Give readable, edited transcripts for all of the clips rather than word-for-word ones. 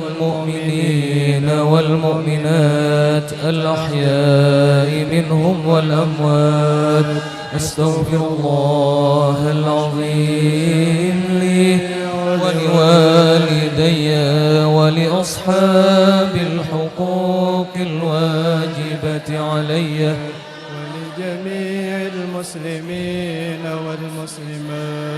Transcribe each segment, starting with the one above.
والمؤمنين والمؤمنات الأحياء منهم والأموات. أستغفر الله العظيم لي ولوالدي ولأصحاب الحقوق الواجبة علي ولجميع المسلمين والمسلمات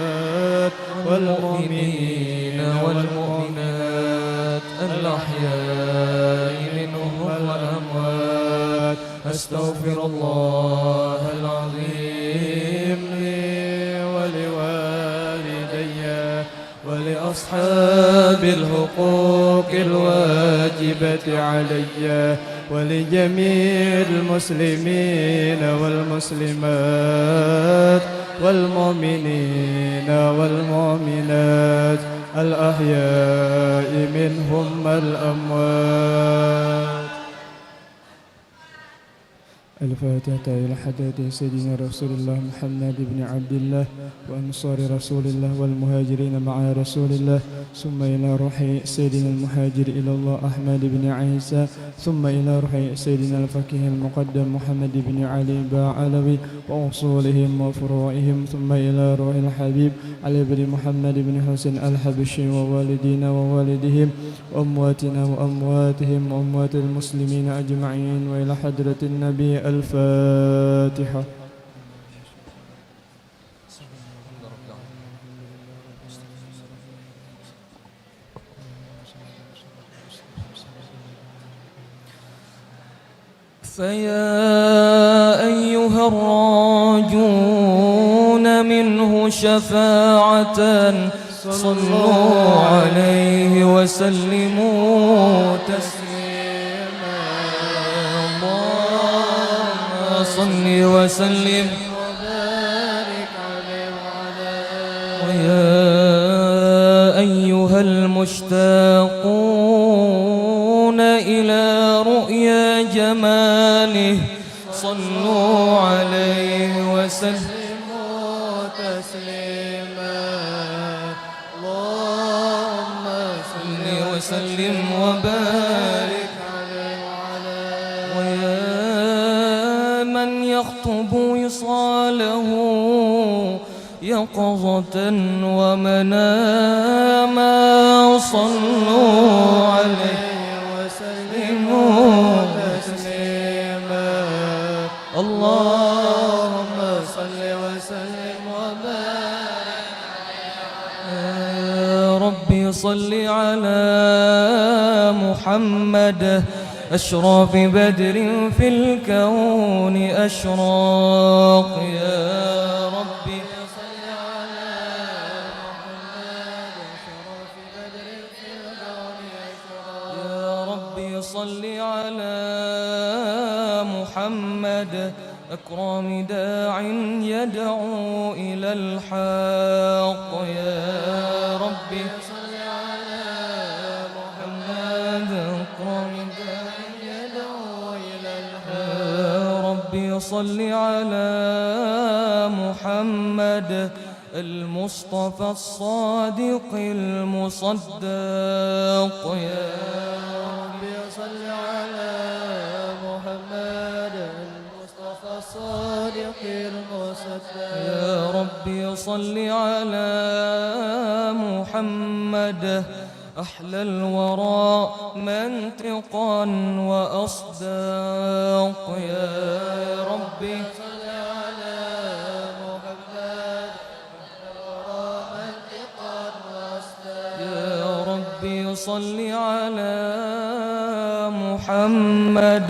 والمؤمنين والمؤمنات الأحياء منهم والأموات. أستغفر الله العظيم لي ولوالدي ولأصحاب الحقوق الواجبة علي ولجميع المسلمين والمسلمات والمؤمنين والمؤمنات الأحياء منهم الأموات. الفاتحة إلى حضرة سيدنا رسول الله محمد بن عبد الله وأنصار رسول الله والمهاجرين مع رسول الله، ثم إلى روح سيدنا المهاجر إلى الله أحمد بن عيسى، ثم إلى روح سيدنا الفقيه المقدم محمد بن علي باعلوي وأصولهم وفروعهم، ثم إلى روح الحبيب علي بن محمد بن حسين الحبشي ووالدينا ووالدهم وأمواتنا وأمواتهم وأموات المسلمين أجمعين، وإلى حضرة النبي. الفاتحة. فيا أيها الراجون منه شفاعة صلوا عليه وسلموا تسليما. اللهم صل وسلم وبارك عليه وعلى آله. ويا أيها المشتاقون إلى رؤيا جماله صلوا عليه وسلموا تسليما. اللهم صل وسلم وبارك عليه وعلى آله. ويا من يخطب وصاله يقظة ومناما صلوا عليه وسلموا تسليما. اللهم صل وسلم وبارك يا ربي صل على محمد أشرف بدر في الكون أشراق. يا ربي صل على محمد أشرف بدر في الكون أشراق. يا ربي صل على محمد أكرم داع يدعو إلى الحق. يا ربي صل على محمد أكرم داع يدعو إلى الحق. يا ربي صل على محمد المصطفى الصادق المصدق. يا ربي صل على محمد المصطفى الصادق المصدق. يا ربي صل على محمد أحلى الورى منطقا وأصداق. يا ربي صل على محمد أحلى الورى منطقا وأصداق. يا ربي صل على محمد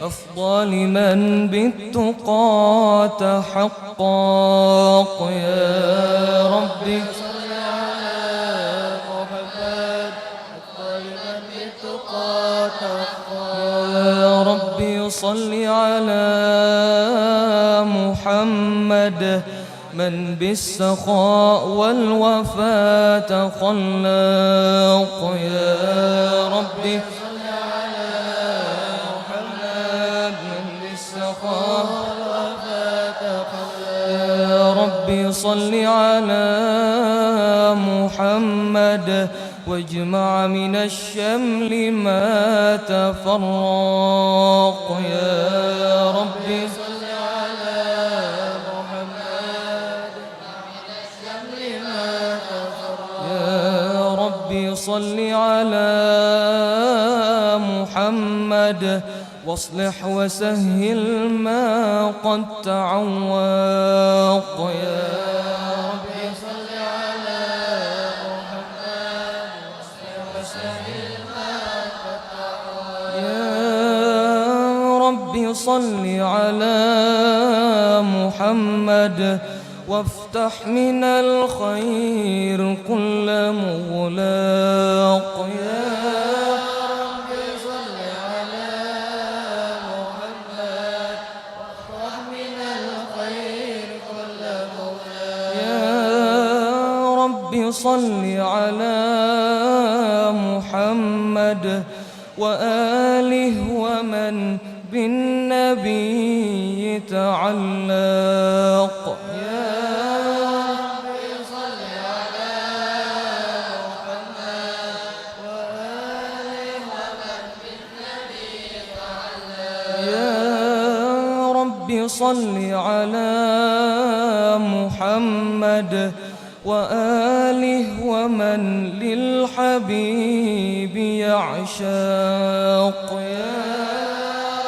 أفضل من بالتقى تحقق. يا ربي صل على محمد أفضل من بالتقى تحقق. يا ربي صل على محمد من بالسخاء والوفاء تخلق. يا ربي صل على محمد من بالسخاء والوفاء تخلق. يا ربي صل على محمد واجمع من الشمل ما تفرق يا ربي صل على محمد من الشمل ما تفرق يا ربي صل على محمد واصلح وسهل ما قد تعوق يا ربي صل على محمد واصلح وسهل ما قد تعوق يا ربي صل على محمد وافتح من الخير كل مغلاق يا صل على محمد وآله ومن بالنبي تعلق يا ربي صل على محمد وآله ومن بالنبي تعلق يا ربي صل على محمد وآله ومن للحبيب يعشاق يا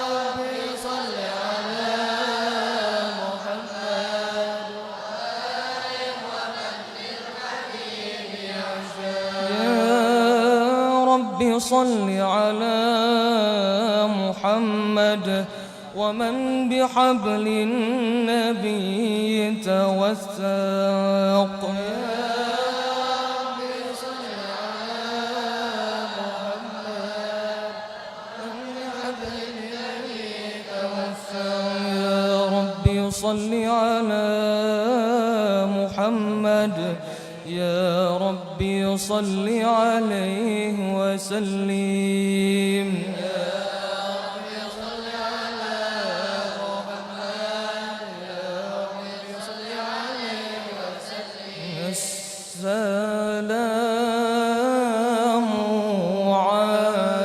ربي صل على محمد وآله ومن للحبيب يعشاق يا ربي صل على محمد ومن بحبل النبي توثق صل على محمد يا ربي صل عليه وسلم يا ربي صل على محمد يا ربي صل عليه وسلم السلام عليك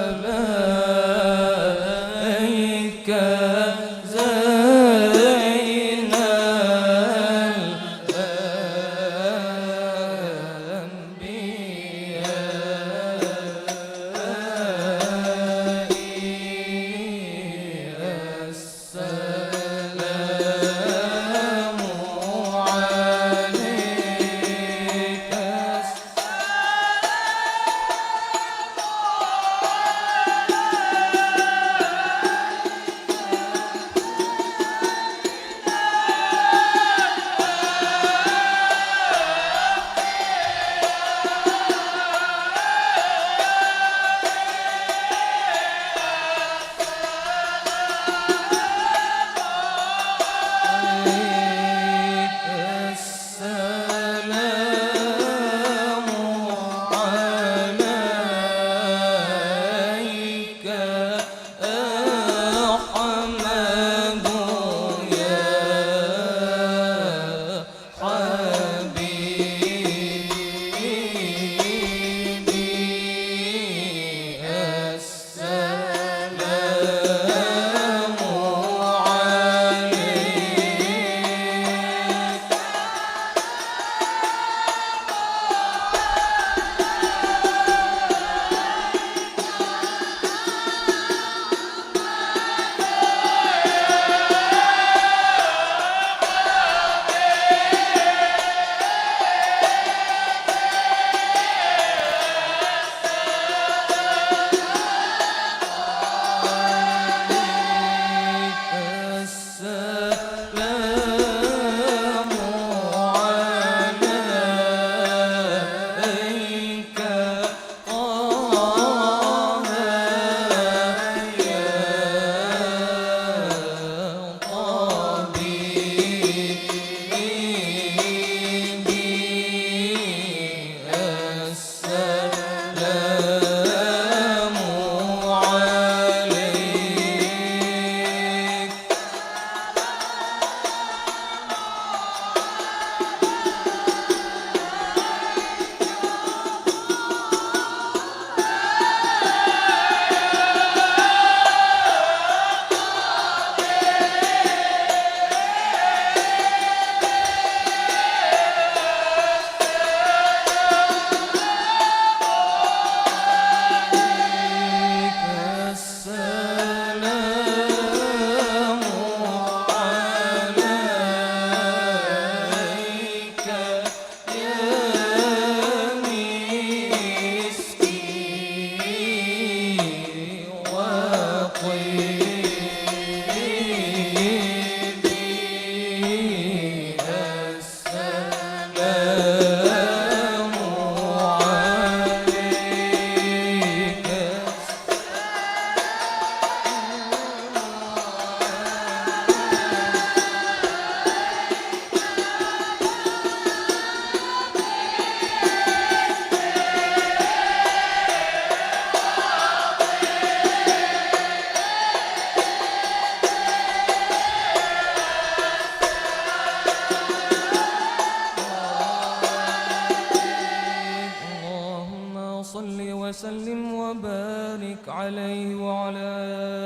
صل وسلم وبارك عليه وعلى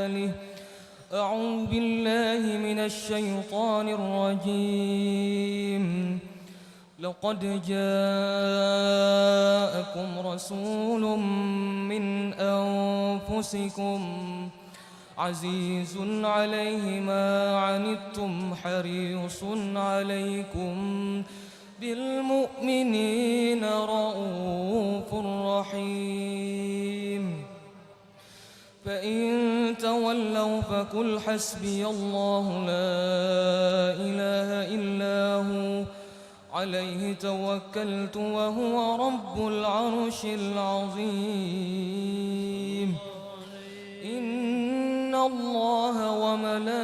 آله. أعوذ بالله من الشيطان الرجيم. لقد جاءكم رسول من أنفسكم عزيز عليه ما عنتم حريص عليكم بالمؤمنين رؤوف رحيم. فإن تولوا فقل حسبي الله لا إله إلا هو عليه توكلت وهو رب العرش العظيم. إن الله وملائكته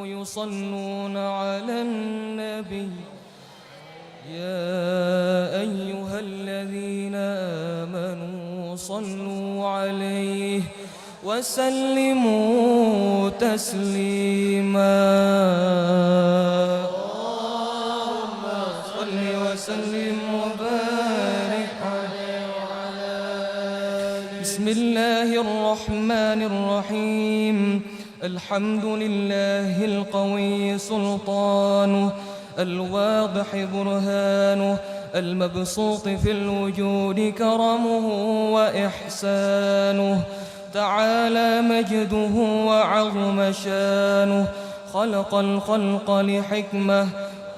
يصلون على النبي يا أيها الذين آمنوا صلوا عليه وسلموا تسليما. اللهم صل وسلم وبارك عليه وعلى آله. بسم الله الرحمن الرحيم. الحمد لله القوي سلطانه الواضح برهانه المبسوط في الوجود كرمه وإحسانه تعالى مجده وعظم شانه. خلق الخلق لحكمة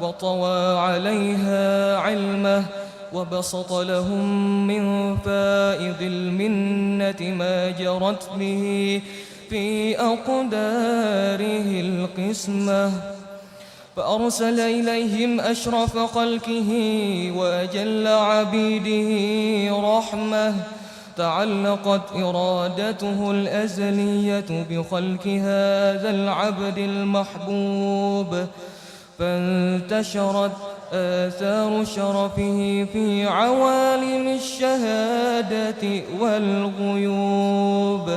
وطوى عليها علمه وبسط لهم من فائض المنة ما جرت به في أقداره القسمة. فأرسل إليهم أشرف خلقه وأجل عبيده رحمة. تعلقت إرادته الأزلية بخلق هذا العبد المحبوب فانتشرت آثار شرفه في عوالم الشهادة والغيوب.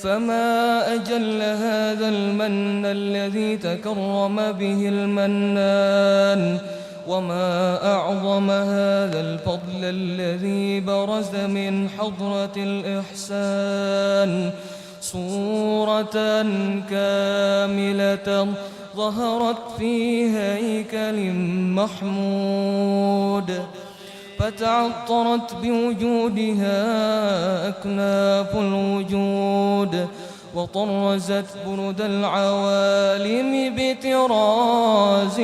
فما أجل هذا المن الذي تكرم به المنان وما أعظم هذا الفضل الذي برز من حضرة الإحسان. صورة كاملة ظهرت في هيكل محمود فتعطرت بوجودها أكناف الوجود وطرزت برد العوالم بطراز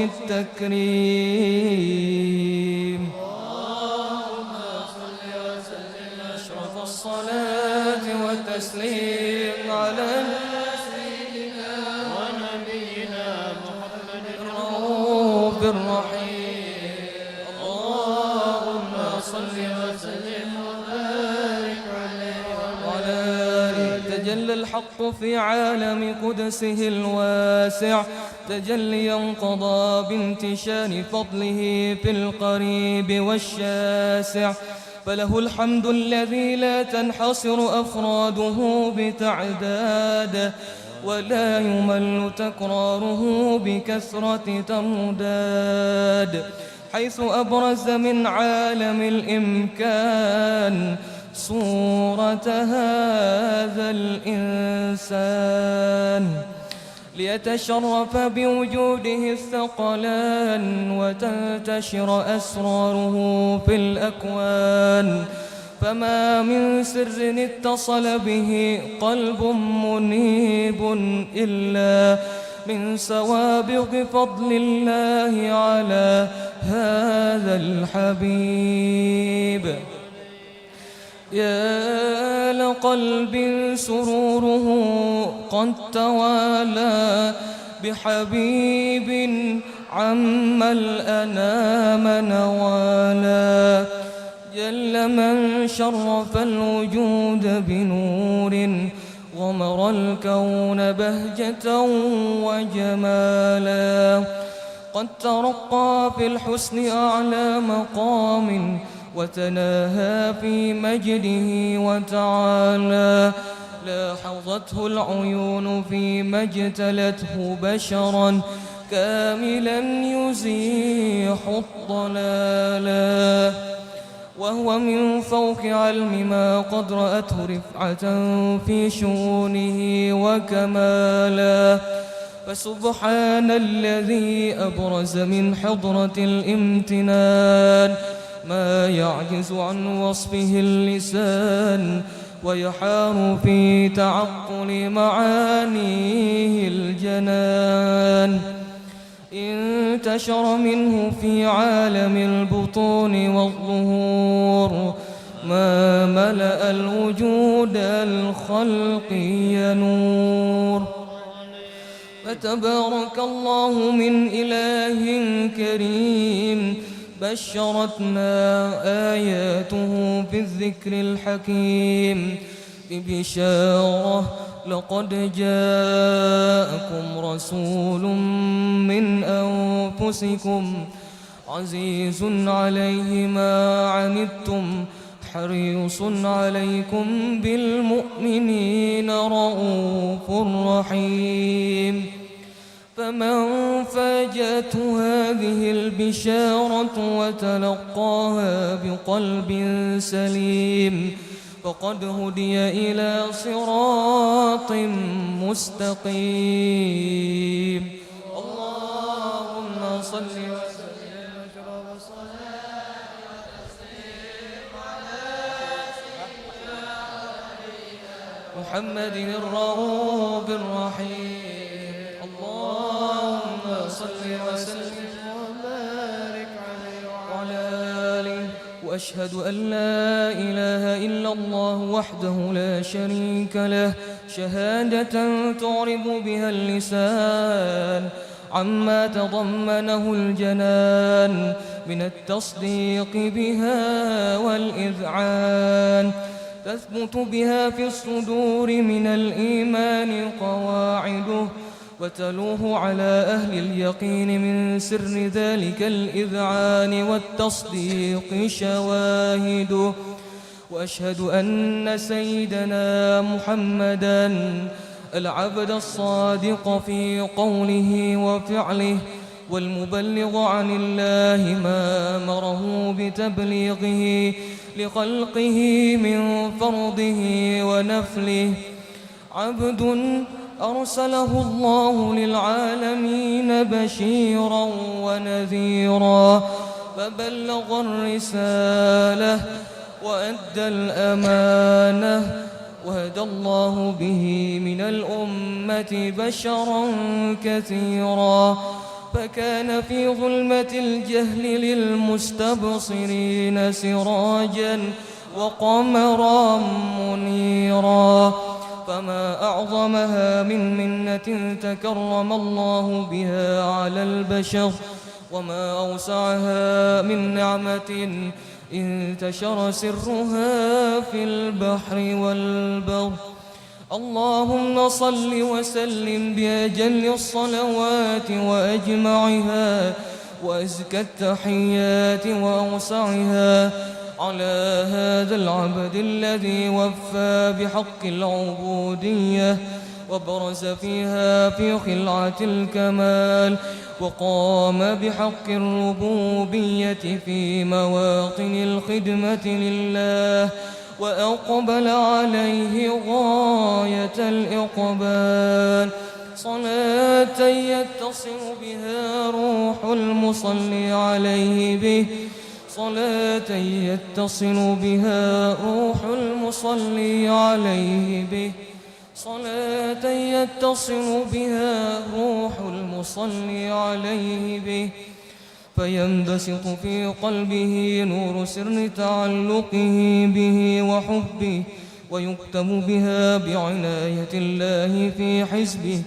التكريم. اللهم صل وسلم أشرف الصلاة والتسليم على سيدنا ونبينا محمد الرؤوف الرحيم. اللهم صل وسلم وبارك عليه وعلى آله. تجلى الحق في عالم قدسه الواسع تجليا قضى بانتشار فضله في القريب والشاسع. فله الحمد الذي لا تنحصر أفراده بتعداد ولا يمل تكراره بكثرة تمداد. حيث أبرز من عالم الإمكان صورة هذا الإنسان ليتشرف بوجوده الثقلان وتنتشر أسراره في الأكوان. فما من سر اتصل به قلب منيب إلا من سوابق فضل الله على هذا الحبيب. يا لقلب سروره قد توالى بحبيب عم الأنام نوالا. جل من شرف الوجود بنور غمر الكون بهجة وجمالا. قد ترقى في الحسن أعلى مقام وتناهى في مجده وتعالى. لاحظته العيون فيما اجتلته بشرا كاملا يزيح الضلالا، وهو من فوق علم ما قد رأته رفعة في شؤونه وكمالا. فسبحان الذي أبرز من حضرة الامتنان ما يعجز عن وصفه اللسان، ويحار في تعقل معانيه الجنان. انتشر منه في عالم البطون والظهور ما ملأ الوجود الخلقي نور. فتبارك الله من إله كريم بشرتنا آياته بالذكر الحكيم ببشارة: لقد جاءكم رسول من أنفسكم عزيز عليه ما عنتم حريص عليكم بالمؤمنين رؤوف رحيم. فمن فاجأته هذه البشارة وتلقاها بقلب سليم فقد هدي إلى صراط مستقيم. اللهم صل وسلم محمد الرؤوف الرحيم. اللهم صل وسلم وبارك عليه وعلى آله. وأشهد أن لا إله إلا الله وحده لا شريك له شهادة تعرب بها اللسان عما تضمنه الجنان من التصديق بها والإذعان، تثبت بها في الصدور من الإيمان قواعده، وتلوه على أهل اليقين من سر ذلك الإذعان والتصديق شواهده. وأشهد أن سيدنا محمدًا العبد الصادق في قوله وفعله والمبلغ عن الله ما أمره بتبليغه لخلقه من فرضه ونفله، عبد أرسله الله للعالمين بشيرا ونذيرا فبلغ الرسالة وأدى الأمانة، وهدى الله به من الأمة بشرا كثيرا، فكان في ظلمة الجهل للمستبصرين سراجا وقمرا منيرا. فما أعظمها من منة تكرم الله بها على البشر، وما أوسعها من نعمة انتشر سرها في البحر والبر. اللهم صل وسلم بأجل الصلوات وأجمعها وأزكى التحيات وأوسعها على هذا العبد الذي وفى بحق العبودية وبرز فيها في خلعة الكمال، وقام بحق الربوبية في مواطن الخدمة لله، وأقبل عليه غاية الإقبال، صلاة يتصل بها روح المصلي عليه به، صلاة يتصل بها روح المصلي عليه به، صلاة يتصل بها روح المصلي عليه به، فينبسط في قلبه نور سر تعلقه به وحبه، ويكتب بها بعناية الله في حزبه،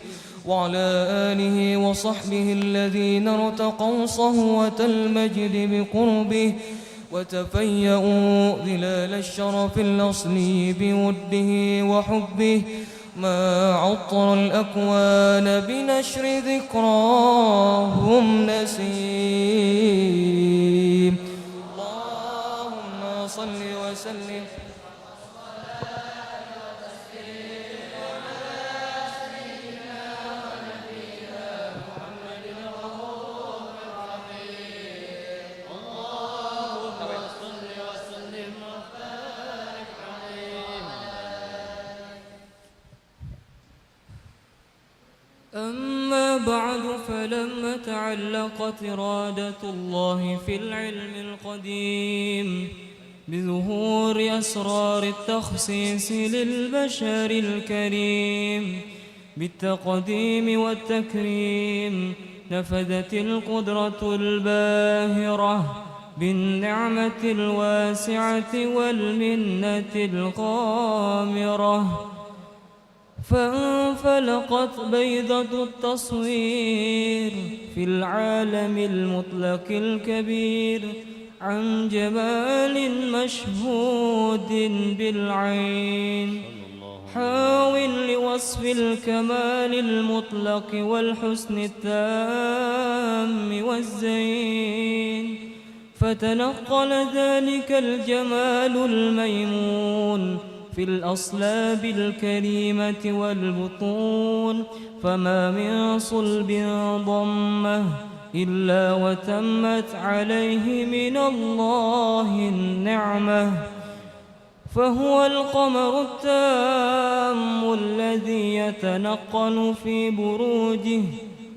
وعلى آله وصحبه الذين ارتقوا صهوة المجد بقربه وتفيأوا ظلال الشرف الأصلي بوده وحبه، ما عطر الأكوان بنشر ذكراهم نسيم. اللهم صل وسلم فلما تعلقت إرادة الله في العلم القديم بظهور أسرار التخصيص للبشر الكريم بالتقديم والتكريم، نفذت القدرة الباهرة بالنعمة الواسعة والمنة الغامرة، فانفلقت بيضة التصوير في العالم المطلق الكبير عن جمال مشهود بالعين، حاول لوصف الكمال المطلق والحسن التام والزين، فتنقل ذلك الجمال الميمون في الأصلاب الكريمة والبطون، فما من صلب ضمه إلا وتمت عليه من الله النعمة، فهو القمر التام الذي يتنقل في بروجه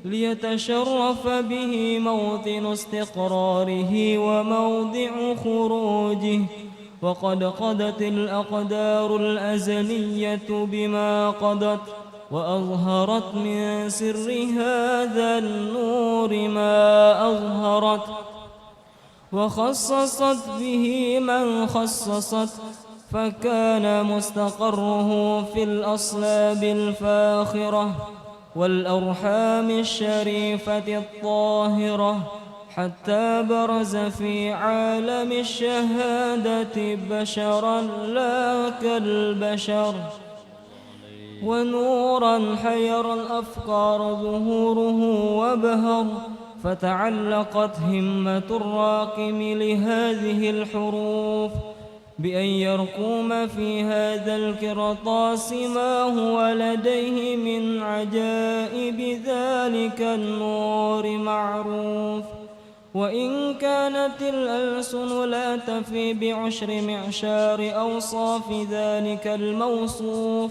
ليتشرف به موطن استقراره وموضع خروجه، وقد قضت الأقدار الأزلية بما قضت، وأظهرت من سر هذا النور ما أظهرت، وخصصت به من خصصت، فكان مستقره في الأصلاب الفاخرة والأرحام الشريفة الطاهرة، حتى برز في عالم الشهادة بشرا لا كالبشر، ونورا حير الأفكار ظهوره وبهر، فتعلقت همة الراقم لهذه الحروف بأن يرقوم في هذا القرطاس ما هو لديه من عجائب ذلك النور معروف، وإن كانت الألسن لا تفي بعشر معشار أوصاف ذلك الموصوف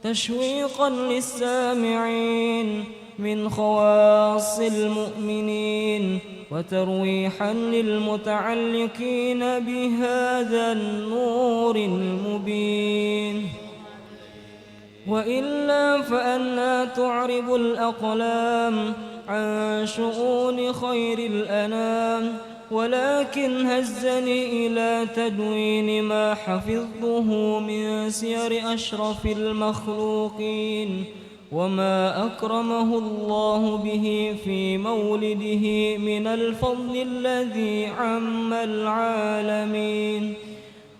تشويقا للسامعين من خواص المؤمنين، وترويحا للمتعلقين بهذا النور المبين، وإلا فأنا تعرب الأقلام عن شؤون خير الأنام، ولكن هزني إلى تدوين ما حفظته من سير أشرف المخلوقين، وما أكرمه الله به في مولده من الفضل الذي عم العالمين،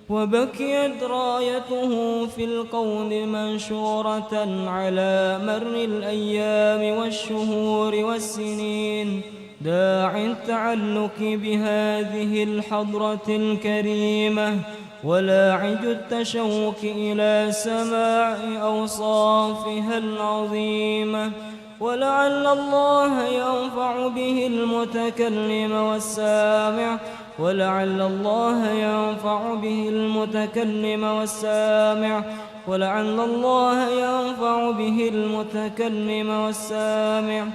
وبكيت رايته في الكون منشورة على مر الأيام والشهور والسنين، داعي التعلق بهذه الحضرة الكريمة، ولاعج التشوق إلى سماع أوصافها العظيمة، ولعل الله ينفع به المتكلم والسامع، ولعل الله ينفع به المتكلم والسامع، ولعل الله ينفع به المتكلم والسامع،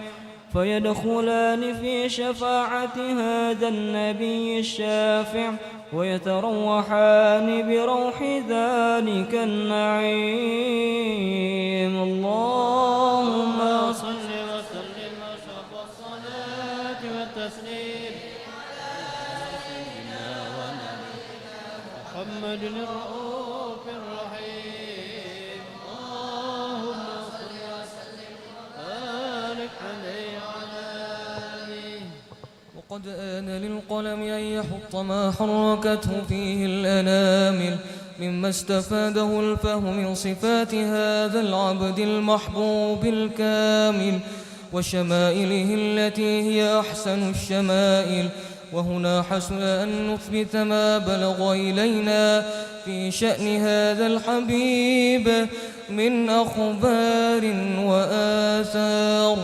فيدخلان في شفاعة هذا النبي الشافع، ويتروحان بروح ذلك النعيم. اللهم صل وسلم وشرف الصلاة والتسليم على سيدنا ونبينا محمد الرؤوف الرحيم. اللهم صل وسلم وبارك عليه وعلى آله. وقد آن للقلم أن يحط ما حركته فيه الأنامل مما استفاده الفهم من صفات هذا العبد المحبوب الكامل وشمائله التي هي أحسن الشمائل. وهنا حسن أن نثبت ما بلغ إلينا في شأن هذا الحبيب من أخبار وآثار،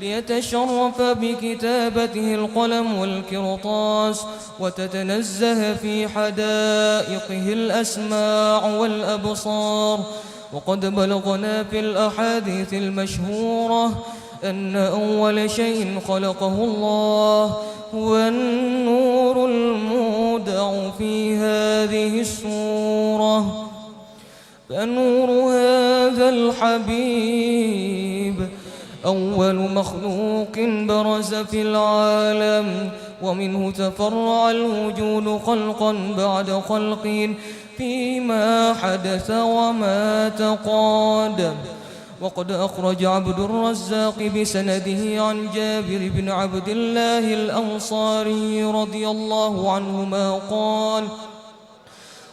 ليتشرف بكتابته القلم والقرطاس، وتتنزه في حدائقه الأسماع والأبصار. وقد بلغنا في الأحاديث المشهورة أن أول شيء خلقه الله هو النور المودع في هذه السورة، فنور هذا الحبيب أول مخلوق برز في العالم، ومنه تفرع الوجود خلقا بعد خلق فيما حدث وما تقادم. وقد أخرج عبد الرزاق بسنده عن جابر بن عبد الله الأنصاري رضي الله عنهما قال: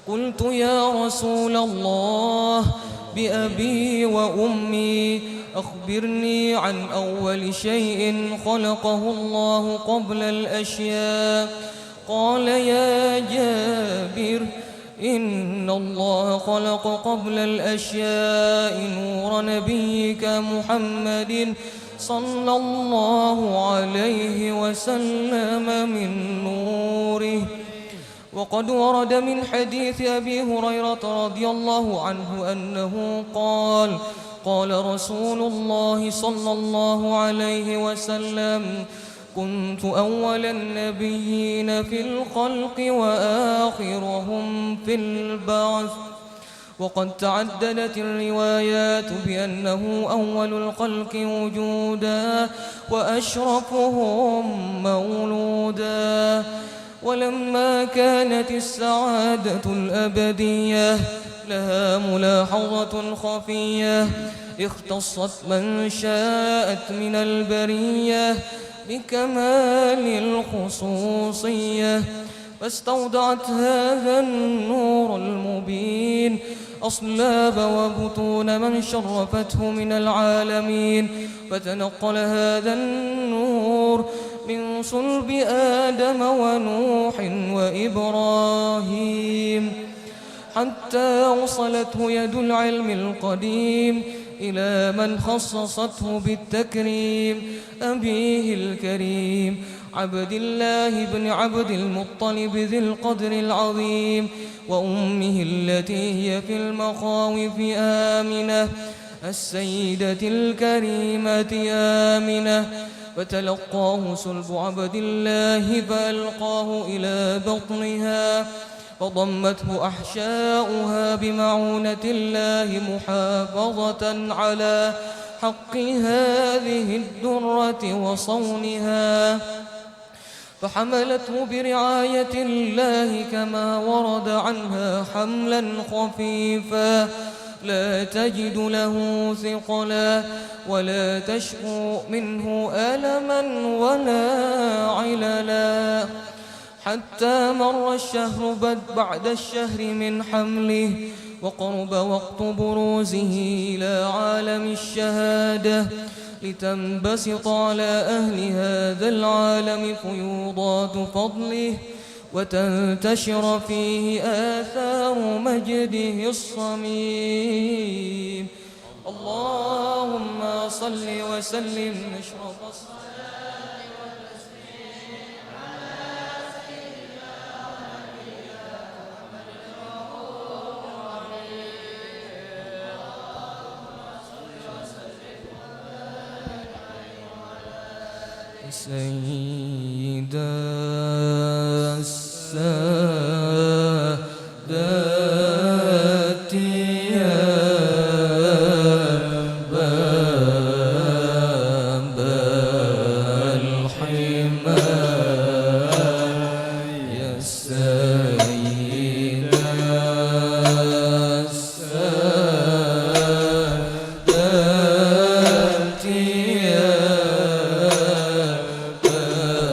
قلت يا رسول الله بأبي وأمي أخبرني عن أول شيء خلقه الله قبل الأشياء. قال: يا جابر إن الله خلق قبل الأشياء نور نبيك محمد صلى الله عليه وسلم من نوره. وقد ورد من حديث أبي هريرة رضي الله عنه أنه قال: قال رسول الله صلى الله عليه وسلم: كنت أول النبيين في الخلق وآخرهم في البعث. وقد تعددت الروايات بأنه أول الخلق وجودا وأشرفهم مولودا. ولما كانت السعادة الأبدية لها ملاحظة خفية اختصت من شاءت من البرية بكمال الخصوصية، فاستودعت هذا النور المبين أصلاب وبطون من شرفته من العالمين، فتنقل هذا النور من صلب آدم ونوح وإبراهيم حتى وصلته يد العلم القديم إلى من خصصته بالتكريم، أبيه الكريم عبد الله بن عبد المطلب ذي القدر العظيم، وأمه التي هي في المخاوف آمنة السيدة الكريمة آمنة. فتلقاه صلب عبد الله فألقاه إلى بطنها، فضمته أحشاؤها بمعونة الله محافظة على حق هذه الدرة وصونها، فحملته برعاية الله كما ورد عنها حملا خفيفا لا تجد له ثقلا ولا تشكو منه ألما ولا عللا، حتى مر الشهر بعد الشهر من حمله، وقرب وقت بروزه إلى عالم الشهادة، لتنبسط على أهل هذا العالم فيوضات فضله، وتنتشر فيه آثار مجده الصميم. اللهم صل وسلم أشرف الصلاة والتسليم على سيدنا ونبينا محمد الرؤوف الرحيم. اللهم صل وسلم وبارك عليه وعلى سيدنا السادات يا باب الحماية يا سيدنا السادات يا باب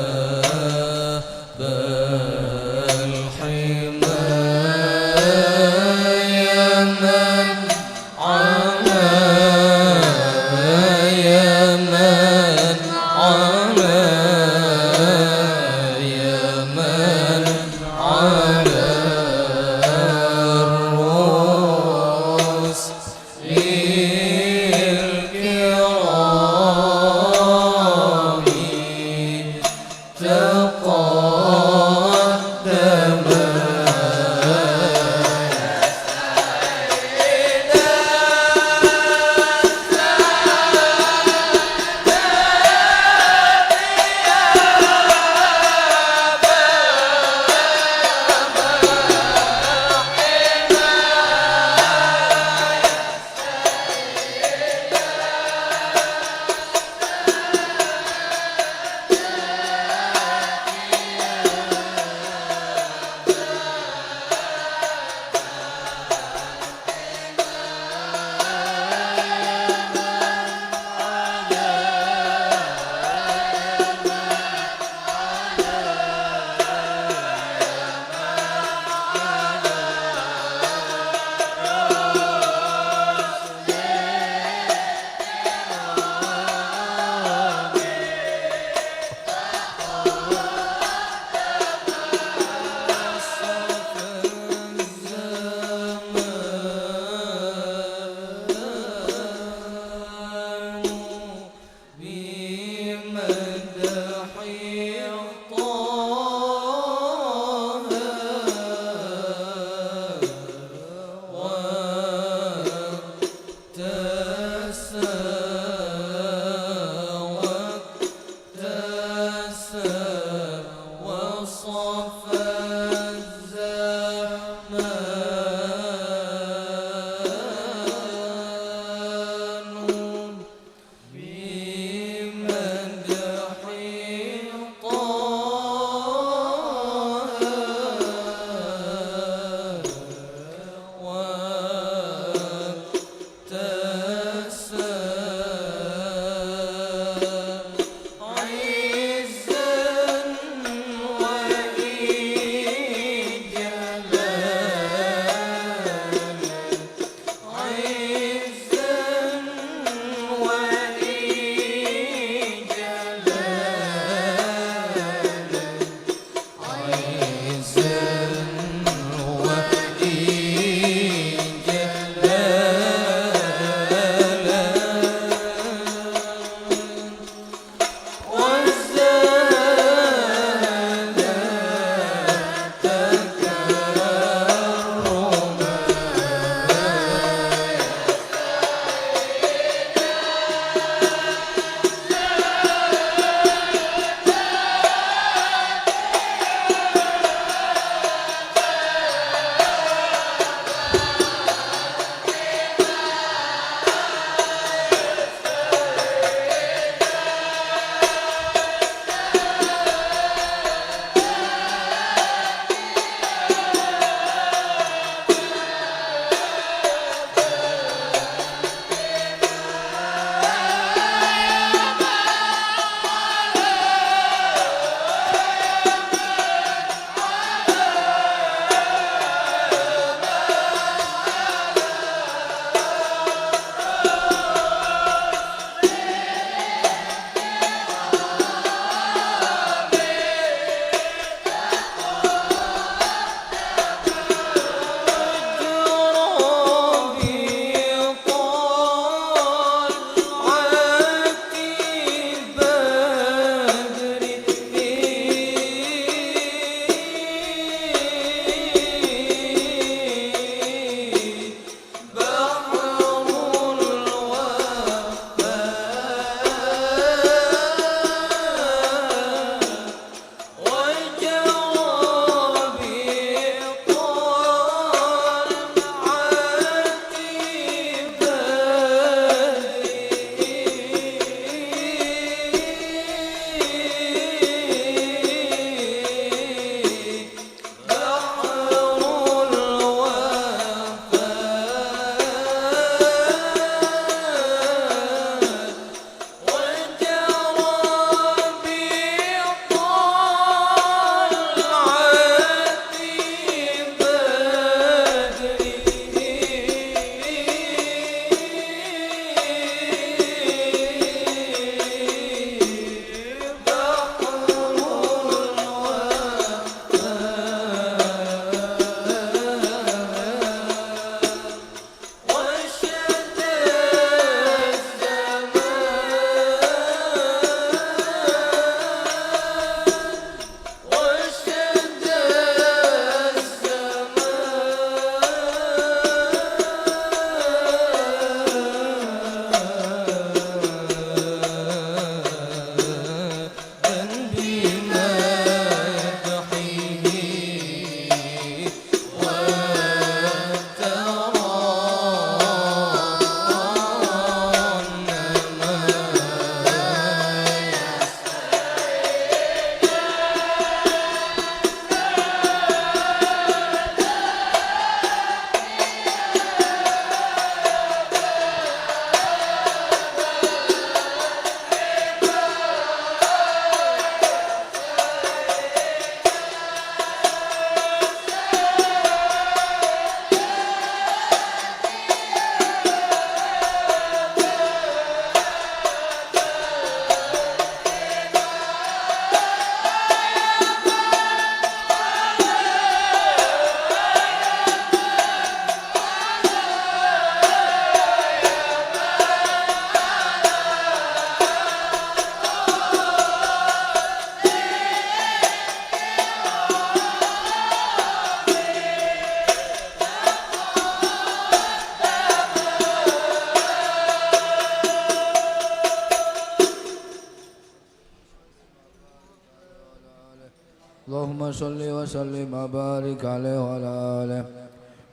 صل وسلم وبارك عليه وعلى آله.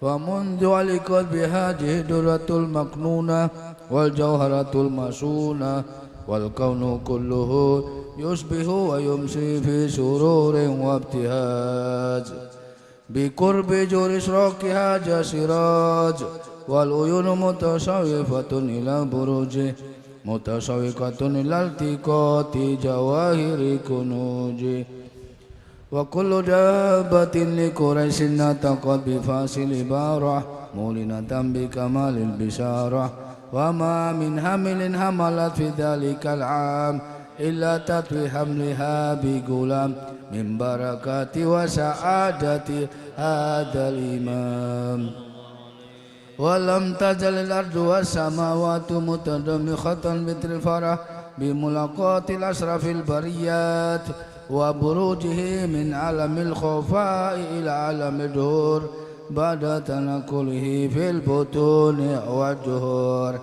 ومنذ علقت بهذه الدرة المكنونة والجوهرة المصونة والكون كله يصبح ويمسي في سرور وابتهاج بقرب جور إشراقها جسراج والعيون متشوفة إلى بروجه متشوقة إلى التقاط جواهر كنوجه وكل دابة لقريش نطقت بفاصل بارة مولنة بكمال البشارة وما من حمل حملت في ذلك العام إلا تطوي حملها بغلام من بركات وسعادة هذا الإمام ولم تزل الأرض والسماوات متضمخة مثل الفرح بملاقاة الأشرف البريات وبروجه من عالم الخفاء إلى عالم الدهور بعد تنقله في البطون والجهور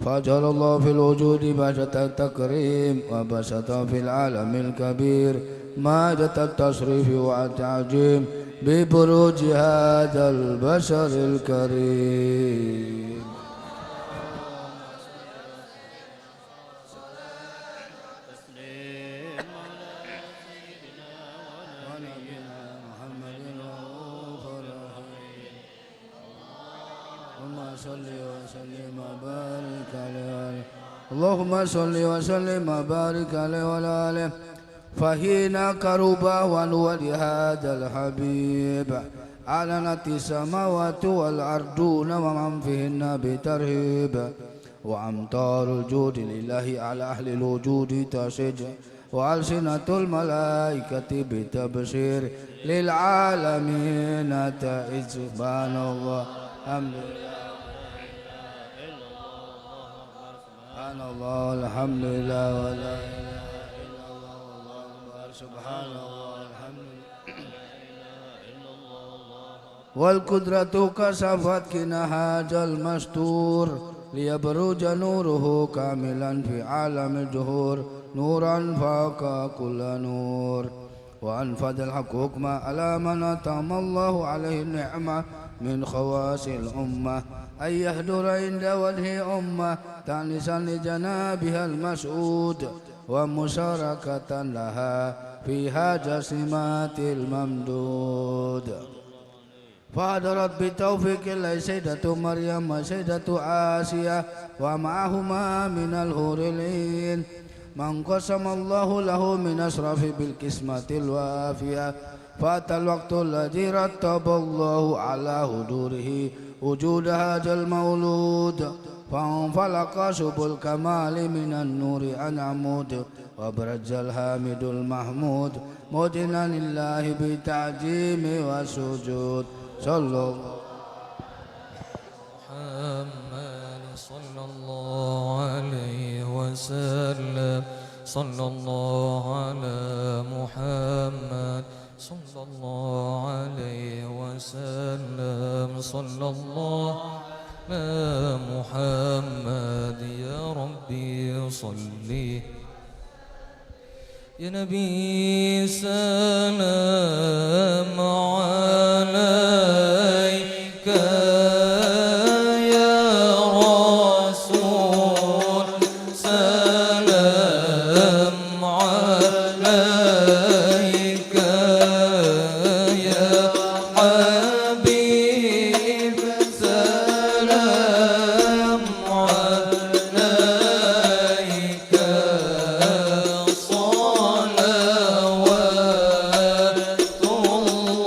فجعل الله في الوجود بهجة التكريم وبسط في العالم الكبير مادة التشريف والتعجيم ببروج هذا البشر الكريم. اللهم صل وسلم وبارك عليه وعلى آله. فحين قرب ونور هذا الحبيب أعلنت السماوات والأرضون ومن فيهن بترهيب وأمطار الجود لله على أهل الوجود تشج وألسنة الملائكة بتبشير للعالمين تئج. سبحان الله الحمد لله سبحان الله الحمد لله ولا إله إلا الله والله أكبر. سبحان الله الحمد لله والقدرة كشفت كنهاج المستور ليبرج نوره كاملا في عالم الجهور نورا فاق كل نور وأنفذ الحق حكما على من أتم الله عليه النعمة من خواص الأمة أن يحضر عند وجه أمة تأنسا لجنابها المسعود ومشاركة لها فيها جسمات الممدود فحضرت بتوفيق الله سيدة مريم وسيدة آسيا ومعهما من الحور العين من قسم الله له من أشرف بالقسمة الوافية فأتى الوقت الذي رتب الله على حضوره وجود هذا المولود فانفلق شب الكمال من النور عن عمود وبرج الحامد المحمود مدنا لله بالتعظيم والسجود. صلى محمد صلى الله عليه وسلم صلى الله على محمد صلى الله عليه وسلم صلى الله على محمد يا ربي صلي يا نبي سلام عليك يا رسول سلام عليك يا حبيب سلام عليك صلوات الله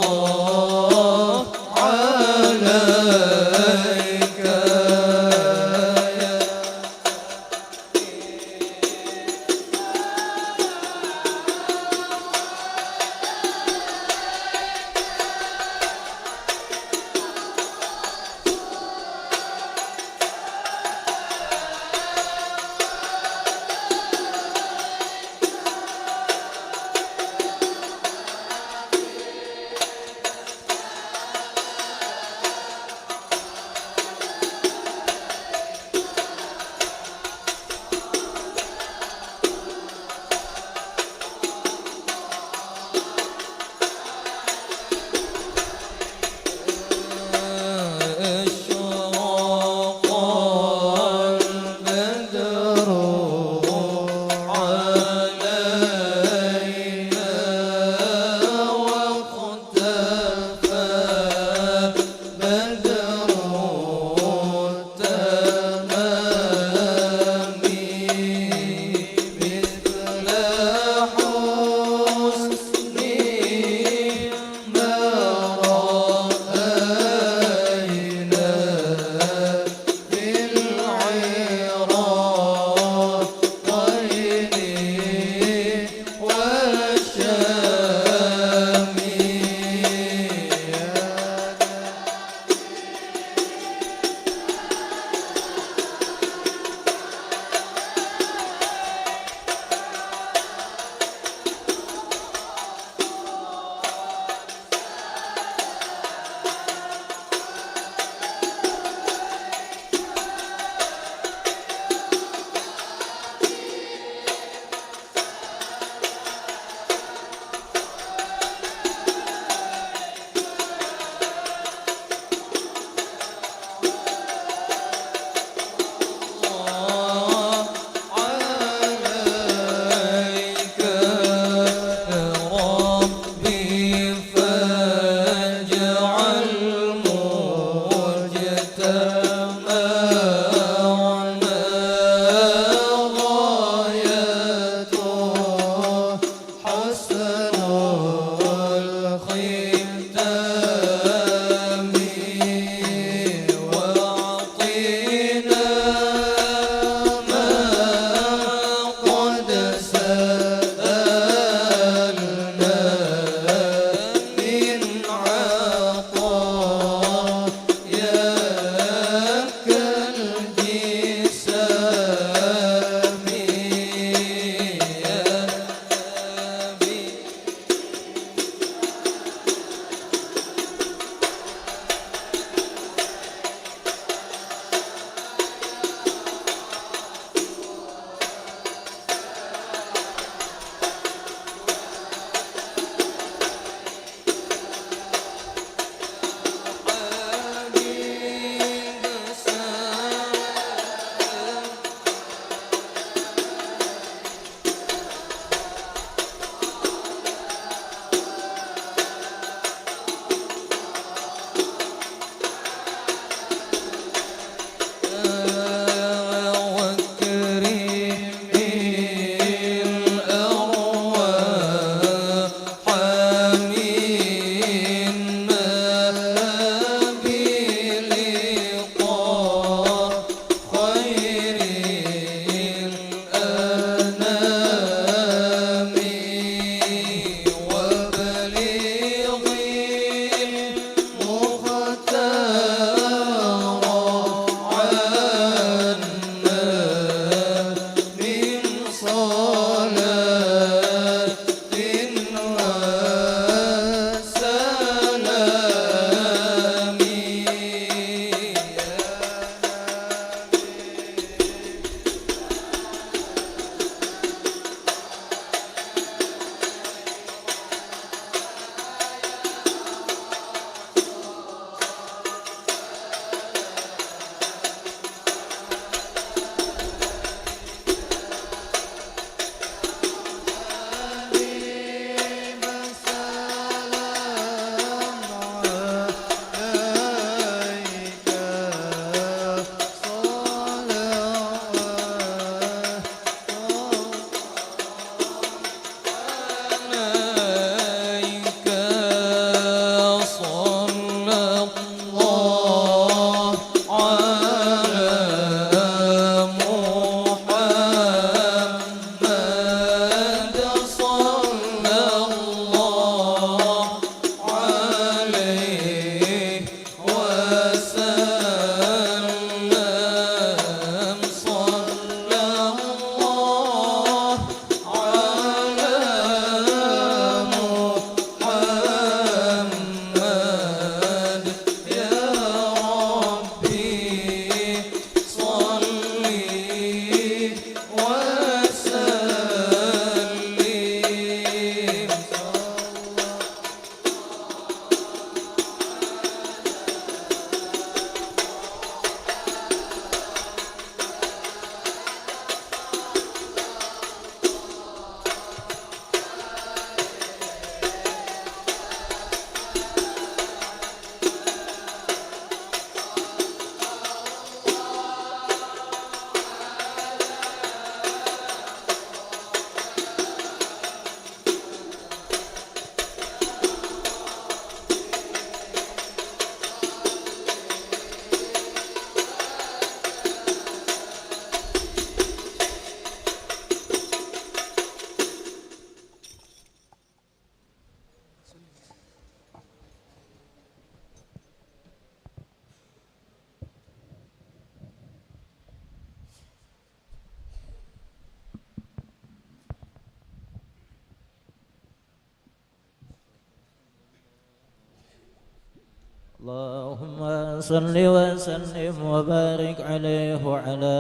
اللهم صل وسلم وبارك عليه وعلى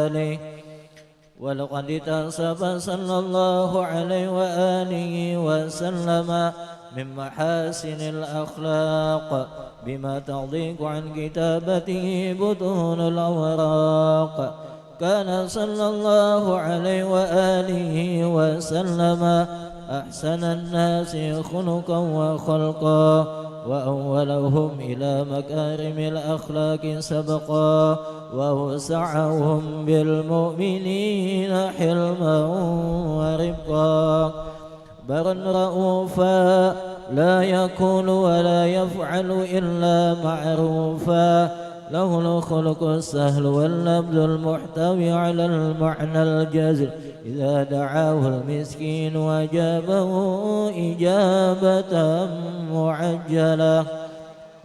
آله. ولقد اتصف صلى الله عليه وآله وسلم من محاسن الأخلاق بما تضيق عن كتابته بطون الأوراق. كان صلى الله عليه وآله وسلم أحسن الناس خلقا وخلقا وأولهم إلى مكارم الأخلاق سبقا وأوسعهم بالمؤمنين حلما ورفقا. برا رؤوفا لا يكون ولا يفعل إلا معروفا. له الخلق السهل واللبذ المحتوي على المعنى الجزل. إذا دعاه المسكين وأجابه إجابة معجلة.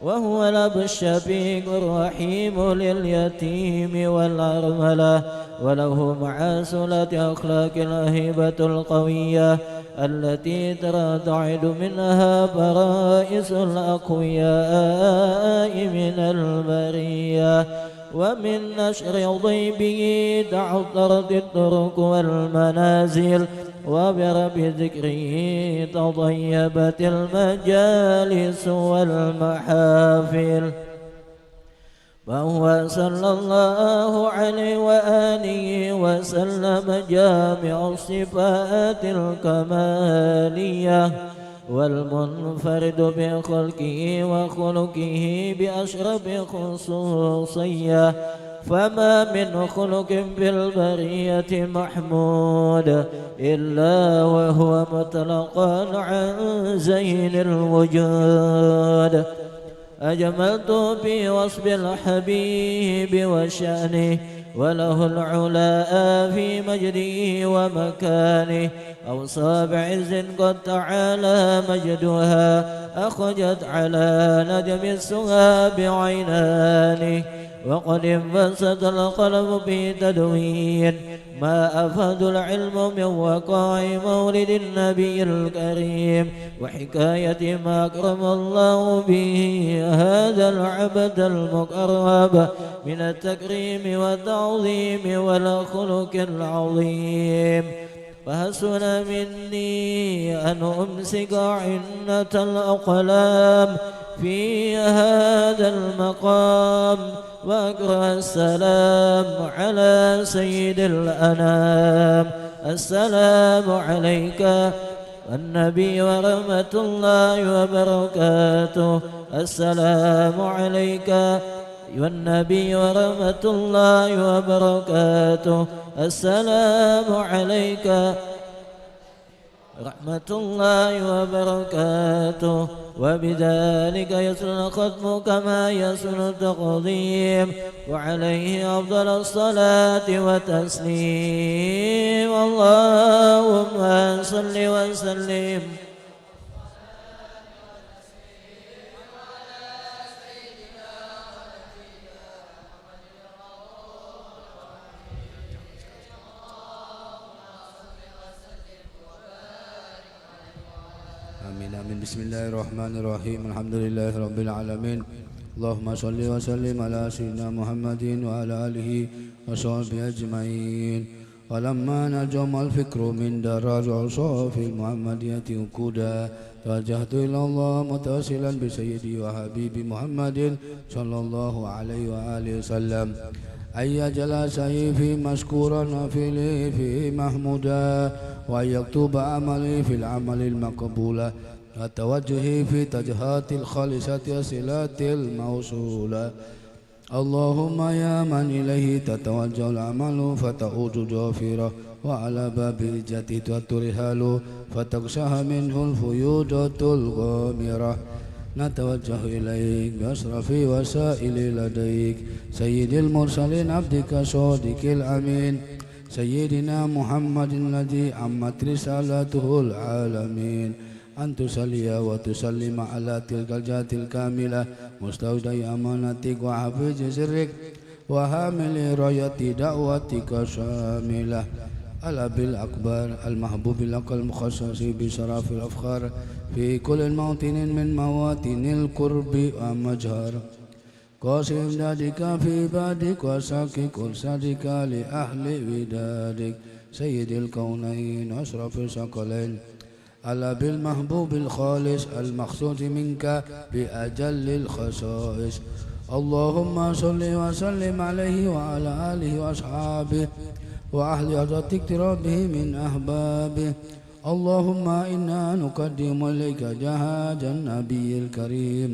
وهو الأب الشفيق الرحيم لليتيم والأرملة. وله مع سلة أخلاق الهيبة القوية التي ترتعد منها فرائس الأقوياء من البرية. ومن نشر ضيبه تعطرت الطرق والمنازل. وبرب ذكره تطيبت المجالس والمحافل. فهو صلى الله عليه وآله وسلم جامع الصفات الكمالية والمنفرد بخلقه وخلقه بأشرف خصوصية. فما من خلق في البرية محمود إلا وهو مطلقا عن زين الوجود. أجملت في وصف الحبيب وشأنه وله العلاء في مجده ومكانه. أوصى بعز قد تعالى مجدها أخرجت على نجم السها بعينانه. وقد انبسط القلم في تدوين ما أفاد العلم من وقاع مولد النبي الكريم وحكاية ما أكرم الله به هذا العبد المقرب من التكريم والتعظيم والخلق العظيم. فحسن مني أن أمسك عنة الأقلام في هذا المقام وأقرأ السلام على سيد الأنام. السلام عليك النبي ورحمة الله وبركاته. السلام عليك والنبي ورحمة الله وبركاته. السلام عليك رحمة الله وبركاته. وبذلك يسن الختم كما يسن التقديم وعليه أفضل الصلاة والتسليم. اللهم صل وسلم Amin. Bismillahirrahmanirrahim. Alhamdulillahi rabbil alamin. Allahumma shalli wa sallim ala sayyidina Muhammadin wa ala alihi wa sahbihi ajma'in. Walamma najama al-fikru min daraj usafi al-muhammadiyati uquda tawajjahtu ila Allah mutawasilan bi sayyidi wa habibi Muhammadin sallallahu alaihi wa alihi wasallam. Ayya jalasai fi maskuran wa fi mahmuda wa yaktuba amali fil amalil maqbula wa tawajjuhi fi tajhatil khalisati asilatil mawsula. Allahumma ya man ilaihi tatawajjahul amalu fata'udu jafira wa ala babil jati tuaturihalu fatakshaha minhul fuyudatul ghamirah. Natawajjahu ilaik bi asrafi wasaili ladaik sayyidil mursalin abdika sadiqil amin sayyidina Muhammadin ladzi ammat risalatuhul alamin. Antusalliya wa tusallima ala tilkal jatil kamilah mustawdai amanatik wa hafizi sirrik wa hamili rayati da'watika syamilah. Al-abil akbar al-mahbubil akal mukhassasi bi syarafil afkhar في كل موطن من مواطن القرب ومجهر قاسم دادك في بادك وساك كل صدق لأهل ودادك سيد الكونين أشرف الثقلين على بالمحبوب الخالص المقصود منك بأجل الخصائص اللهم صل وسلم عليه وعلى آله وأصحابه وأهل حضرة اقترابه من أحبابه اللهم إنا نقدم إليك جهاد النبي الكريم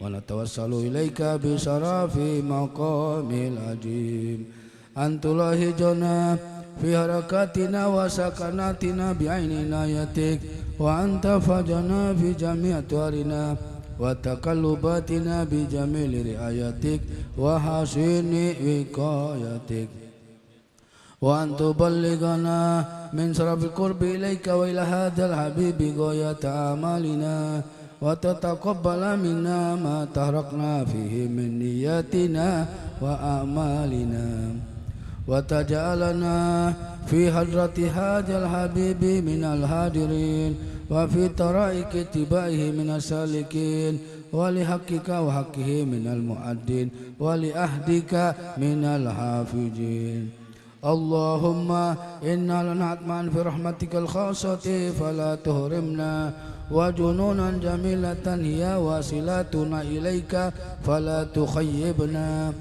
ونتوسل إليك بشرف مقام العجيب أن تلاهجنا في حركاتنا وسكناتنا بعين عنايتك وأن تفجنا في جميع طوارنا وتقلباتنا بجميل رعايتك وحسن وقايتك وأن تبلغنا من شرف القرب إليك وإلى هذا الحبيب غاية آمالنا وتتقبل منا ما تحرقنا فيه من نياتنا وأعمالنا وتجعلنا في حضرة هذا الحبيب من الهادرين وفي طرائق اتباعه من السالكين ولحقك وحقه من المؤدين ولأهدك من الحافظين اللهم إنا لنطمع في رحمتك الخاصة فلا تهرمنا وجنونا جميلة هي واصلاتنا إليك فلا تخيبنا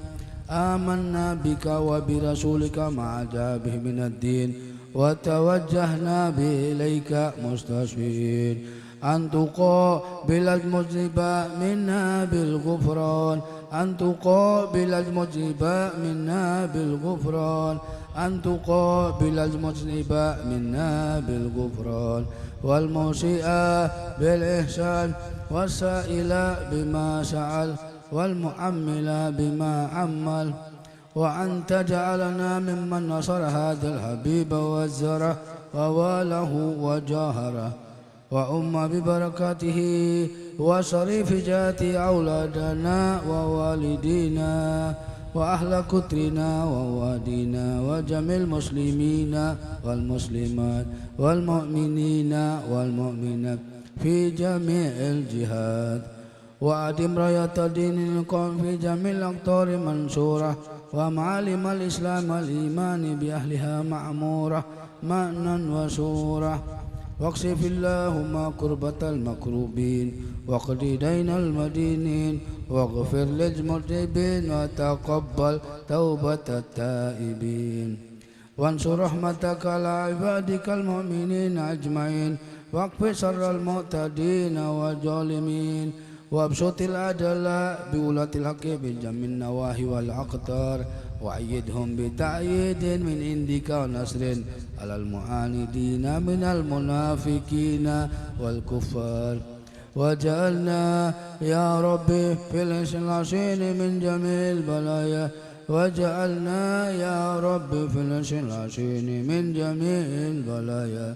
آمنا بك وبرسولك ما جاء به من الدين وتوجهنا به إليك مستشفين أن تقابل المذنب منا بالغفران أن تقابل المذنب منا بالغفران أن تقابل المذنب منا بالغفران والموسئ بالإحسان والسائل بما سأل والمؤمل بما عمل وأن تجعلنا ممن نصر هذا الحبيب وزره وواله وجاهره وأم ببركاته وشريف جات أولادنا ووالدينا وأهل كترنا ووادينا وجميع المسلمين والمسلمات والمؤمنين والمؤمنات في جميع الجهات وأدم راية دين القوم في جميع الأقطار منشورة ومعالم الإسلام والإيمان بأهلها معمورة مأنا وسورة واكشف اللهم كربة المكروبين واقض دين المدينين واغفر للمذنبين وتقبل توبة التائبين وانصر رحمتك على عبادك المؤمنين أجمعين واكف شر المعتدين والظالمين وابسط العدل بولاة الحق بجميع النواحي والأقطار وأيدهم بتأييد من عندك ونصر على المعاندين من المنافقين والكفار وجعلنا يا ربي في الإخلاصين من جميع البلايا وجعلنا يا ربي في الإخلاصين من جميع البلايا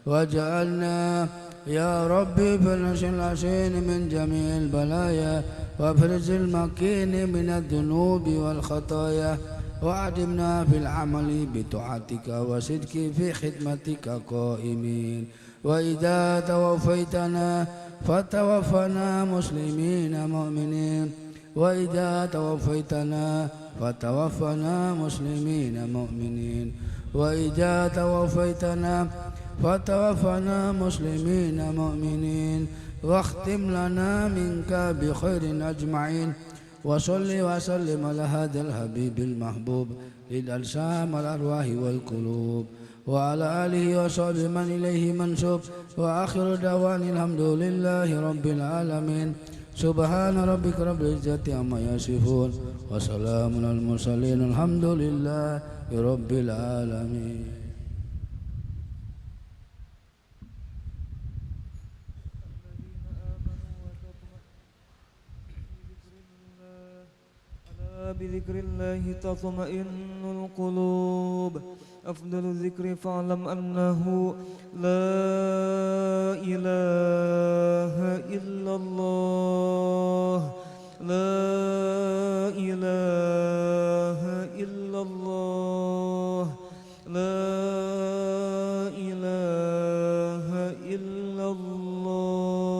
وجعلنا يا ربي في الإخلاصين من جميع البلايا وافرز المكين من الذنوب والخطايا وأعدمنا في العمل بطاعتك وصدق في خدمتك قائمين وإذا توفيتنا فتوفنا مسلمين مؤمنين وإذا توفيتنا فتوفنا مسلمين مؤمنين وإذا توفيتنا فتوفنا مسلمين مؤمنين واختم لنا منك بخير أجمعين وصل وسلم على هذا الحبيب المحبوب للأجسام والأرواح والقلوب وعلى آله وصحبه من إليه منسوب وآخر دعوان الحمد لله رب العالمين سبحان ربك رب العزة عما يصفون وسلام على المرسلين الحمد لله رب العالمين. بذكر الله تطمئن القلوب أفضل الذكر فاعلم أنه لا إله إلا الله لا إله إلا الله لا إله إلا الله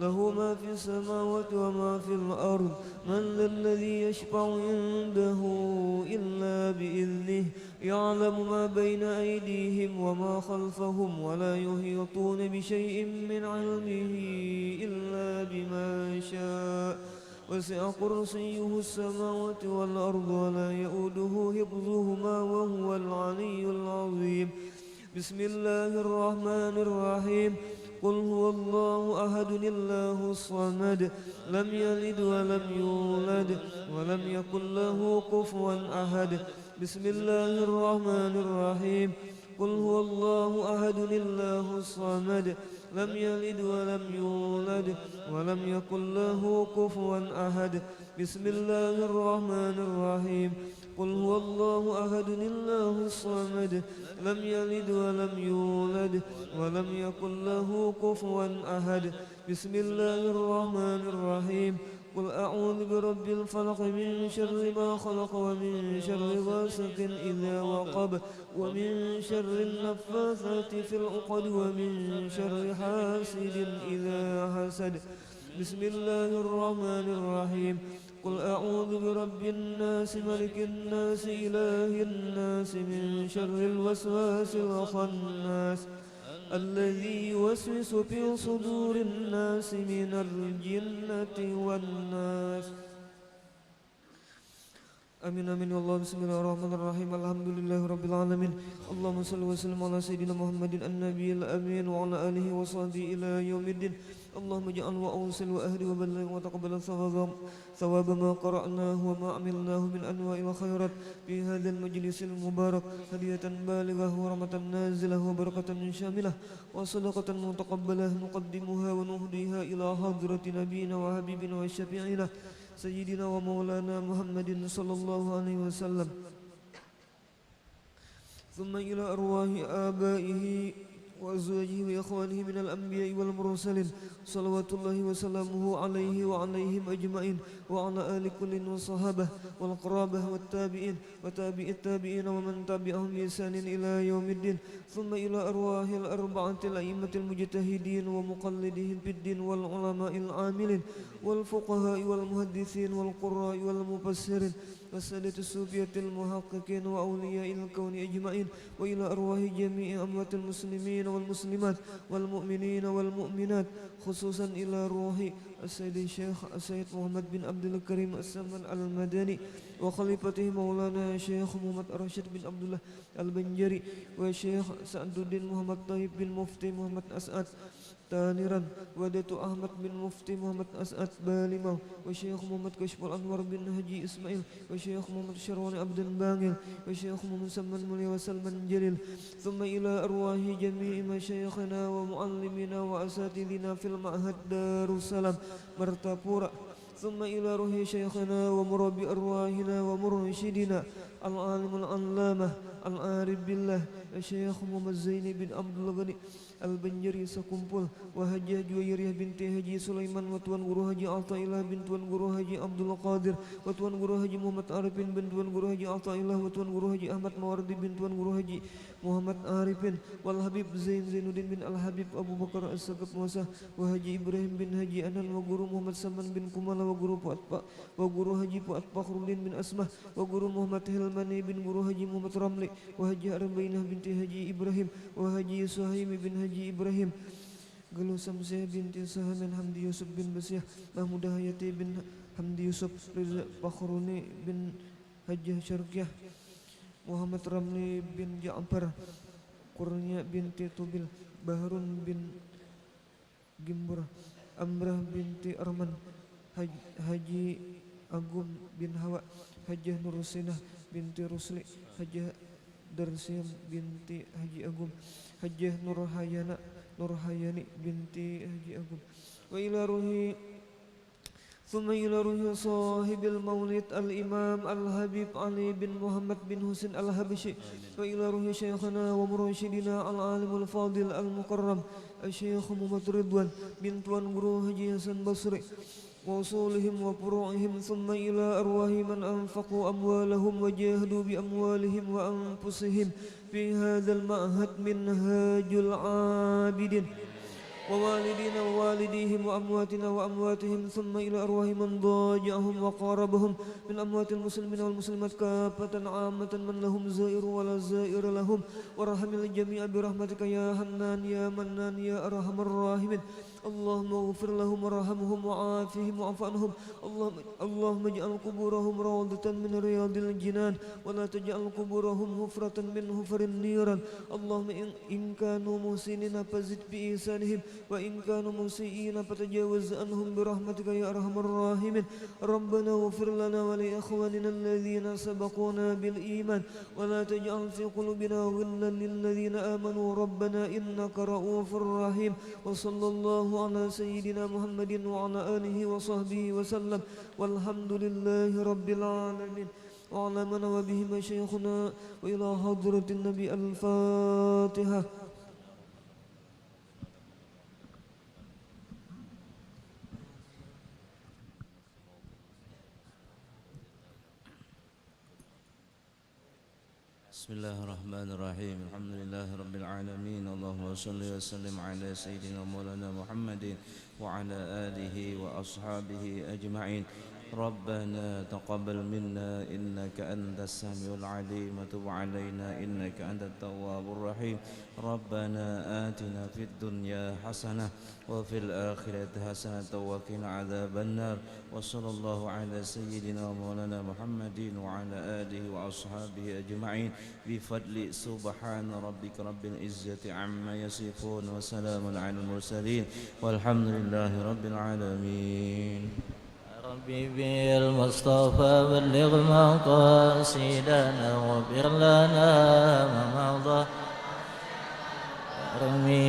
له ما في السماوات وما في الأرض من ذا الذي يشفع عنده إلا بإذنه يعلم ما بين أيديهم وما خلفهم ولا يحيطون بشيء من علمه إلا بما شاء وسع كرسيه السماوات والأرض ولا يؤوده حفظهما وهو العلي العظيم بسم الله الرحمن الرحيم قل هو الله أحد الله الصمد لم يلد ولم يولد ولم يكن له كفوا أحد بسم الله الرحمن الرحيم قل هو الله أحد الله الصمد لم يلد ولم يولد ولم يكن له كفوا أحد بسم الله الرحمن الرحيم قل هو الله أحد الله الصمد لم يلد ولم يولد ولم يكن له كفوا أحد بسم الله الرحمن الرحيم قل أعوذ برب الفلق من شر ما خلق ومن شر غاسق إذا وقب ومن شر النفاثات في العقد ومن شر حاسد إذا حسد بسم الله الرحمن الرحيم قل أعوذ برب الناس ملك الناس إله الناس من شر الوسواس الخناس الذي يوسوس في صدور الناس من الجنة والناس آمين آمين والله بسم الله الرحمن الرحيم الحمد لله رب العالمين اللهم صل وسلم على سيدنا محمد النبي الأمين وعلى آله وصحبه إلى يوم الدين اللهم اجعل وأوصل وأهدي وبلغ وتقبل ثواب ما قرأناه وما عملناه من أنواع الخيرات في هذا المجلس المبارك هدية بالغة ورحمة نازلة وبركة شاملة وصدقة متقبلة نقدمها ونهديها إلى حضرة نبينا وحبيبنا وشفيعنا سيدنا ومولانا محمد صلى الله عليه وسلم ثم إلى أرواح آبائه وأزواجه وإخوانه من الأنبياء والمرسلين صلوات الله وسلامه عليه وعليهم أجمعين وعلى آل كل والصحابة والقرابة والتابعين وتابع التابعين ومن تبعهم بإحسان إلى يوم الدين ثم إلى أرواح الأربعة الأئمة المجتهدين ومقلدين في الدين والعلماء العاملين والفقهاء والمحدثين والقراء والمفسرين والسادة الصوفية المحققين وأولياء الكون أجمعين وإلى أرواح جميع أموات المسلمين والمسلمات والمؤمنين والمؤمنات خصوصا إلى روح السيد الشيخ السيد محمد بن عبد الكريم السمن المدني وخليفته مولانا الشيخ محمد راشد بن عبد الله البنجري والشيخ سعد الدين محمد طيب بن مفتي محمد أسعد تانيرا ودت أحمد بن مفتي محمد أسعد بالمة وشيخ محمد كشف الأنوار بن هجي إسماعيل وشيخ محمد شروان عبد الباقر وشيخ محمد سلمان مولي وسلمان جليل ثم إلى أرواح جميع مشايخنا ومعلمنا وأساتذتنا في المعهد دار السلام مرتapura ثم إلى روح شيخنا ومربي أرواحنا ومرشدنا العالم العلامة العارف بالله الشيخ محمد زين بن عبد الغني البنجري سekumpul وهجة جويرية بنت هجي سليمان وتوان guru Haji Athaillah bin tuan guru Haji Abdul Qadir وتوان guru Haji Muhammad Arifin bin tuan guru Haji Athaillah وتوان guru Haji Ahmad Mawardi bin tuan guru Haji Muhammad Arifin wal Habib Zainuddin bin Al Habib Abu Bakar As-Sagaf Musa wa Haji Ibrahim bin Haji Anan wa guru Muhammad Saman bin Kumala wa guru Fuad wa guru Haji Fuad Fakhruddin bin Asmah wa guru Muhammad Hilmani bin guru Haji Muhammad Ramli wa Haji Arbainah binti Haji Ibrahim wa Haji Suhaimi bin Haji Ibrahim Galuh Samsiah binti Sahamin Hamdi Yusuf bin Basiah Mahmudah Hayati bin Hamdi Yusuf Rizal Fakhruni bin Hajjah Syarqiyah Muhammad Ramli bin Ja'far Kurnia binti Tubil Baharun bin Gimbur Amrah binti Arman Haji Agum bin Hawa Hajjah Nurusinah binti Rusli Hajjah Darsiam binti Haji Agum Hajjah Nurhayani binti Haji Agum wa ila ruhi ثم إلى روح صاحب المولد الإمام الحبيب علي بن محمد بن حسين الحبشي وإلى روح شيخنا ومرشدنا العالم الفاضل المكرم الشيخ محمد رضوان بن توان guru Haji Hasan Basri وأصولهم وفروعهم ثم إلى أرواح من أنفقوا أموالهم وجاهدوا بأموالهم وأنفسهم في هذا المعهد منهاج العابدين ووالدينا ووالديهم وأمواتنا وأمواتهم ثم إلى أرواح من ضاجعهم وقاربهم من أموات المسلمين والمسلمات كافة عامة من لهم زائر ولا زائر لهم وارحم الجميع برحمتك يا حنان يا منان يا أرحم الراحمين اللهم اغفر لهم وارحمهم وعافهم واعف عنهم اللهم اجعل قبورهم روضة من رياض الجنان ولا تجعل قبورهم حفرة من حفر النيران اللهم إن كانوا محسنين فزد بإحسانهم وإن كانوا مسيئين فتجاوز عنهم برحمتك يا أرحم الراحمين ربنا اغفر لنا ولإخواننا الذين سبقونا بالإيمان ولا تجعل في قلوبنا غلا للذين آمنوا ربنا إنك رؤوف رحيم وصلى الله على سيدنا محمد وعلى آله وصحبه وسلم والحمد لله رب العالمين وعلى من وبه مشايخنا وإلى حضرة النبي الفاتحة. بسم الله الرحمن الرحيم الحمد لله رب العالمين اللهم صل وسلم على سيدنا مولانا محمد وعلى آله وأصحابه أجمعين ربنا تقبل منا إنك أنت السميع العليم وتب علينا إنك أنت التواب الرحيم ربنا آتنا في الدنيا حسنة وفي الآخرة حسنة وقنا عذاب النار وصلى الله على سيدنا مولانا محمد وعلى آله وأصحابه أجمعين بفضل سبحان ربك رب العزة عما يصفون وسلام على المرسلين والحمد لله رب العالمين. ربي بالمصطفى بلغ مقاصدنا واغفر لنا ما مضى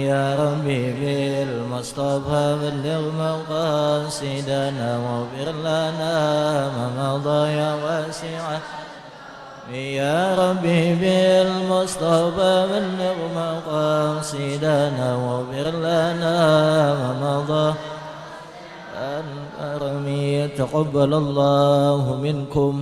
يا ربي بالمصطفى بلغ مقاصدنا واغفر لنا ما مضى يا واسع يا ربي بالمصطفى بلغ مقاصدنا واغفر لنا ما مضى الأرمي تقبل الله منكم